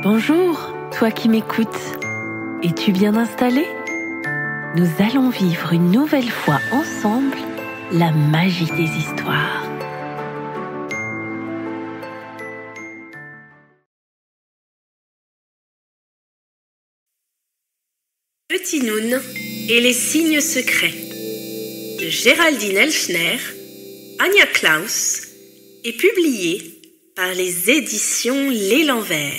Bonjour, toi qui m'écoutes. Es-tu bien installé? Nous allons vivre une nouvelle fois ensemble la magie des histoires. Petit Noun et les signes secrets de Géraldine Elchner, Anya Klaus et publié par les éditions L'Élan Vert.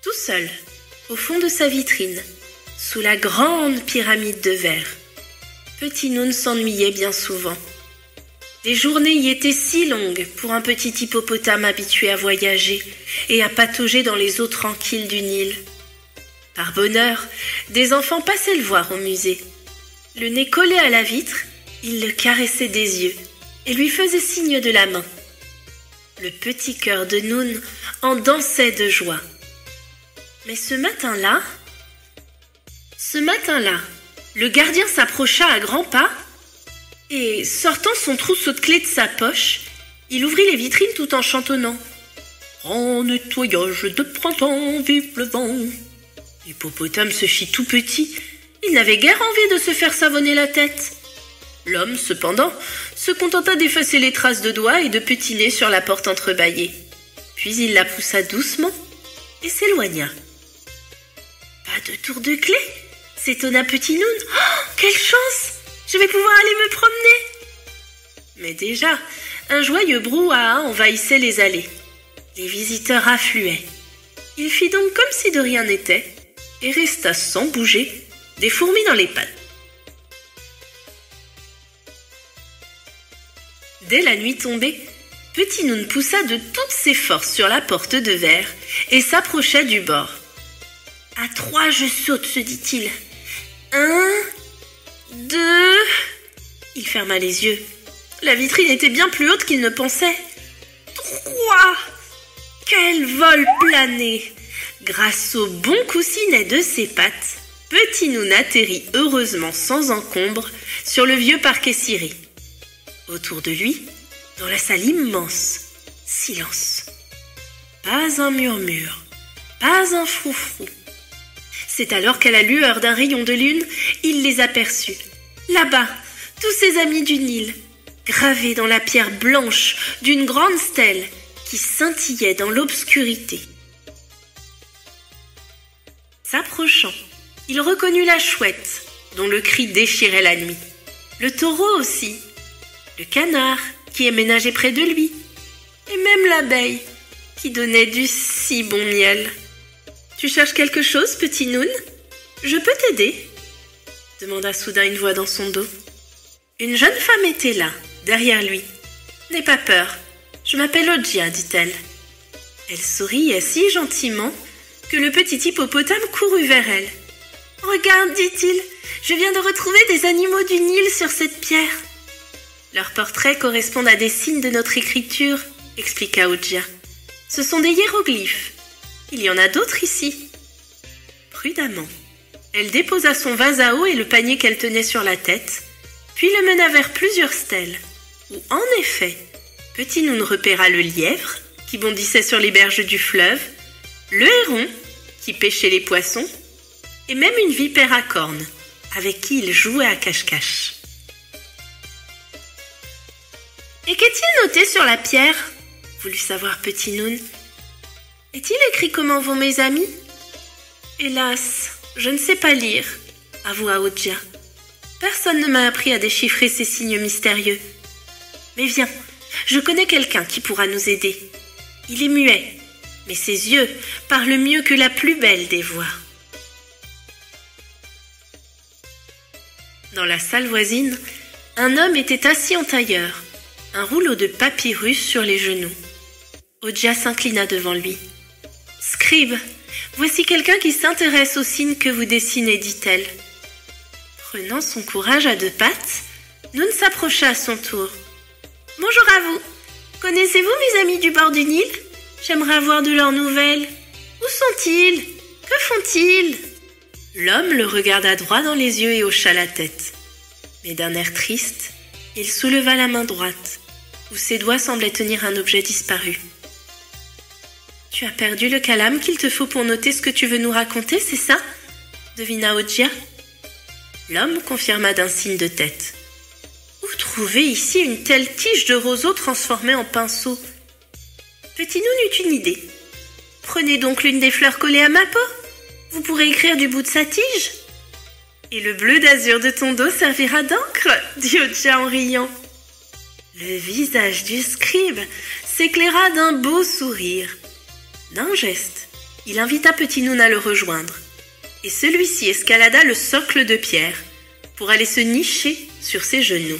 Tout seul, au fond de sa vitrine, sous la grande pyramide de verre, Petit Noun s'ennuyait bien souvent. Les journées y étaient si longues pour un petit hippopotame habitué à voyager et à patauger dans les eaux tranquilles du Nil. Par bonheur, des enfants passaient le voir au musée. Le nez collé à la vitre, ils le caressaient des yeux et lui faisaient signe de la main. Le petit cœur de Noun en dansait de joie. Mais ce matin-là, le gardien s'approcha à grands pas et, sortant son trousseau de clés de sa poche, il ouvrit les vitrines tout en chantonnant « En nettoyage de printemps, vive le vent !» L'hippopotame se fit tout petit. Il n'avait guère envie de se faire savonner la tête. L'homme, cependant, se contenta d'effacer les traces de doigts et de petiner sur la porte entrebâillée. Puis il la poussa doucement et s'éloigna. « Pas de tour de clé !» s'étonna Petit Noun. « Oh, quelle chance! Je vais pouvoir aller me promener !» Mais déjà, un joyeux brouhaha envahissait les allées. Les visiteurs affluaient. Il fit donc comme si de rien n'était et resta sans bouger, des fourmis dans les pattes. Dès la nuit tombée, Petit Noun poussa de toutes ses forces sur la porte de verre et s'approcha du bord. « À 3, je saute, se dit-il. 1, 2... » Il ferma les yeux. La vitrine était bien plus haute qu'il ne pensait. 3! Quel vol plané! Grâce au bon coussinet de ses pattes, Petit Noun atterrit heureusement sans encombre sur le vieux parquet ciré. Autour de lui, dans la salle immense, silence. Pas un murmure, pas un froufrou. C'est alors qu'à la lueur d'un rayon de lune, il les aperçut. Là-bas, tous ses amis du Nil, gravés dans la pierre blanche d'une grande stèle qui scintillait dans l'obscurité. S'approchant, il reconnut la chouette, dont le cri déchirait la nuit. Le taureau aussi, le canard qui aménageait près de lui, et même l'abeille qui donnait du si bon miel. « Tu cherches quelque chose, Petit Noun? Je peux t'aider ?» demanda soudain une voix dans son dos. Une jeune femme était là, derrière lui. « N'aie pas peur, je m'appelle Ojia, dit-elle. » Elle souriait si gentiment que le petit hippopotame courut vers elle. « Regarde, dit-il, je viens de retrouver des animaux du Nil sur cette pierre. » Leurs portraits correspondent à des signes de notre écriture, expliqua Ojia. Ce sont des hiéroglyphes. Il y en a d'autres ici. Prudemment, elle déposa son vase à eau et le panier qu'elle tenait sur la tête, puis le mena vers plusieurs stèles, où, en effet, Petit Noun repéra le lièvre, qui bondissait sur les berges du fleuve, le héron, qui pêchait les poissons, et même une vipère à cornes, avec qui il jouait à cache-cache. « Et qu'est-il noté sur la pierre ?» voulut savoir Petit Noun. « Est-il écrit comment vont mes amis ?»« Hélas, je ne sais pas lire, » avoua Ojia. « Personne ne m'a appris à déchiffrer ces signes mystérieux. Mais viens, je connais quelqu'un qui pourra nous aider. Il est muet, mais ses yeux parlent mieux que la plus belle des voix. » Dans la salle voisine, un homme était assis en tailleur, un rouleau de papyrus sur les genoux. Ojia s'inclina devant lui. « Scribe, voici quelqu'un qui s'intéresse aux signes que vous dessinez, dit-elle. » Prenant son courage à 2 pattes, Noun s'approcha à son tour. « Bonjour à vous. Connaissez-vous mes amis du bord du Nil? J'aimerais avoir de leurs nouvelles. Où sont-ils? Que font-ils ?» L'homme le regarda droit dans les yeux et hocha la tête. Mais d'un air triste, Il souleva la main droite, où ses doigts semblaient tenir un objet disparu. « Tu as perdu le calame qu'il te faut pour noter ce que tu veux nous raconter, c'est ça ?» devina Ojia. L'homme confirma d'un signe de tête. « Où trouver ici une telle tige de roseau transformée en pinceau ?» Petit Noun eut une idée. « Prenez donc l'une des fleurs collées à ma peau. Vous pourrez écrire du bout de sa tige. » « Et le bleu d'azur de ton dos servira d'encre, » dit Ojia en riant. Le visage du scribe s'éclaira d'un beau sourire. D'un geste, il invita Petit Noun à le rejoindre, et celui-ci escalada le socle de pierre pour aller se nicher sur ses genoux.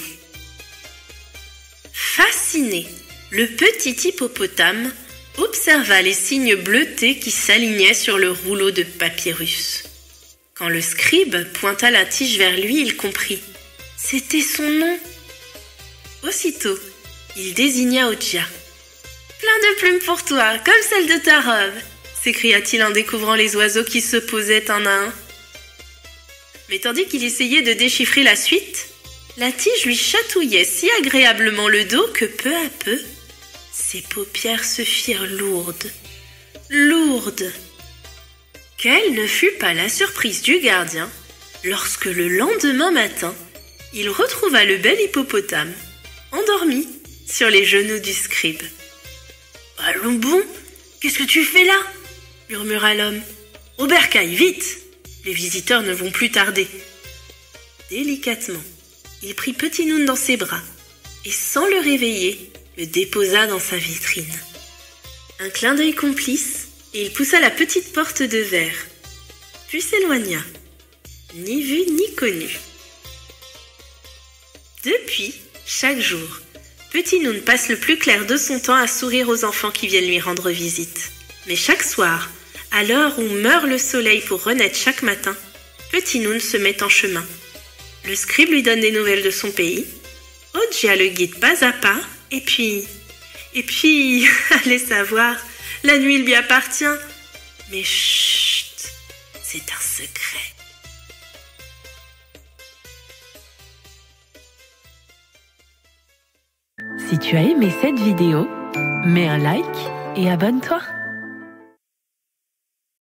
Fasciné, le petit hippopotame observa les signes bleutés qui s'alignaient sur le rouleau de papyrus. Quand le scribe pointa la tige vers lui, il comprit. C'était son nom. Aussitôt, il désigna Ojia. « Plein de plumes pour toi, comme celle de ta robe !» s'écria-t-il en découvrant les oiseaux qui se posaient un à un. Mais tandis qu'il essayait de déchiffrer la suite, la tige lui chatouillait si agréablement le dos que peu à peu, ses paupières se firent lourdes. Quelle ne fut pas la surprise du gardien lorsque le lendemain matin, il retrouva le bel hippopotame, endormi sur les genoux du scribe. « Allons bon, qu'est-ce que tu fais là ?» murmura l'homme. « Au bercail, vite! Les visiteurs ne vont plus tarder. » Délicatement, il prit Petit Noun dans ses bras et, sans le réveiller, le déposa dans sa vitrine. Un clin d'œil complice, et il poussa la petite porte de verre, puis s'éloigna, ni vu ni connu. Depuis, chaque jour, Petit Noun passe le plus clair de son temps à sourire aux enfants qui viennent lui rendre visite. Mais chaque soir, à l'heure où meurt le soleil pour renaître chaque matin, Petit Noun se met en chemin. Le scribe lui donne des nouvelles de son pays, Ojia le guide pas à pas, et puis, allez savoir, la nuit lui appartient. Mais chut, c'est un secret. Si tu as aimé cette vidéo, mets un like et abonne-toi.